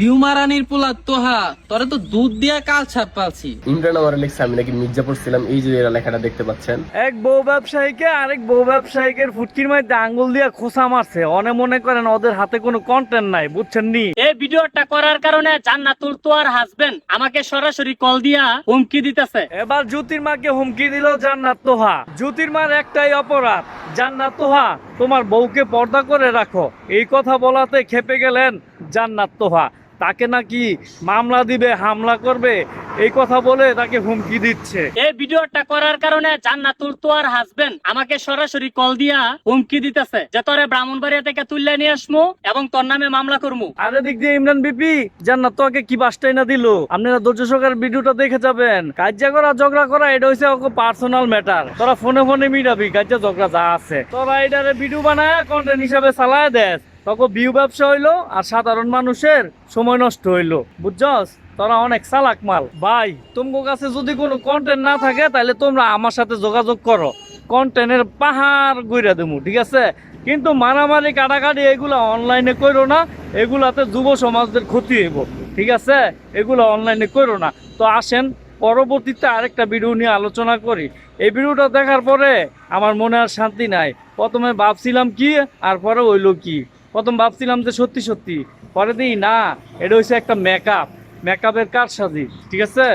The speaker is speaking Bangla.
বিউমারানির পোলা তোহা তোরে তো দুধ দিয়া কাল ছাপ পালছি। ইমরান আমার লিখছে আমি নাকি মির্জাপুর ছিলাম, এই যে এরা লেখাটা দেখতে পাচ্ছেন। এক বউ ব্যবসায়ীকে আরেক বউ ব্যবসায়ীকের ফুটকির মধ্যে আঙ্গুল দিয়ে খোসা মারছে। মনে করেন ওদের হাতে কোনো কন্টেন্ট নাই, বুঝছেন নি? এই ভিডিওটা করার কারণে জান্নাতুল তোয়ার হাজবেন্ড আমাকে সরাসরি কল দিয়া হুমকি দিতেছে। এবার জ্যোতির্মাকে হুমকি দিল জান্নাত তোহা। জ্যোতির্মার একটাই অপরাধ, জান্নাত তোহা তোমার বউকে পর্দা করে রাখো। এই কথা বলাতে খেপে গেলেন জান্নাত তোহা। তাকে নাকি মামলা দিবে, হামলা করবে, এই কথা বলে তাকে হুমকি দিচ্ছে। এই ভিডিওটা করার কারণে জান্নাতুল তোয়ার হাজবেন্ড আমাকে সরাসরি কল দিয়া হুমকি দিতেছে যে তোরে ব্রাহ্মণবাড়িয়া থেকে তুললে নিয়ে আসমু এবং তোর নামে মামলা করমু। আর এদিক দিয়ে ইমরান বিপি জান্নাত তোহাকে কি বাসটাই না দিল। আপনারা ধৈর্য সহকারে ভিডিওটা দেখে যাবেন। কাজ্জা করা ঝগড়া করা এটা হচ্ছে পার্সোনাল ম্যাটার। তোরা ফোনে ফোনে মিটাবি কাজ্জা ঝগড়া যা আছে। তোরা এটারে ভিডিও বানায় কন্টেন্ট হিসাবে চালায় দেস, তখন ভিউ ব্যবসা হইলো আর সাধারণ মানুষের সময় নষ্ট হইলো। বুঝছস, তোরা অনেক চালাক মাল। ভাই তোমার কাছে যদি কোনো কন্টেন্ট না থাকে তাহলে তোমরা আমার সাথে যোগাযোগ করো, কন্টেন্টের পাহাড় গইরা দেবো, ঠিক আছে? কিন্তু মারামারি কাটাকাটি এগুলো অনলাইনে করো না, এগুলাতে যুব সমাজদের ক্ষতি হইব, ঠিক আছে? এগুলো অনলাইনে করো না। তো আসেন পরবর্তীতে আরেকটা ভিডিও নিয়ে আলোচনা করি। এই ভিডিওটা দেখার পরে আমার মনে আর শান্তি নাই। প্রথমে ভাবছিলাম কি আর পরে হইলো কি। প্রথম ভাবছিলাম যে সত্যি সত্যি, পরে দিই না, এটা হচ্ছে একটা মেকআপের কারসাজি, ঠিক আছে?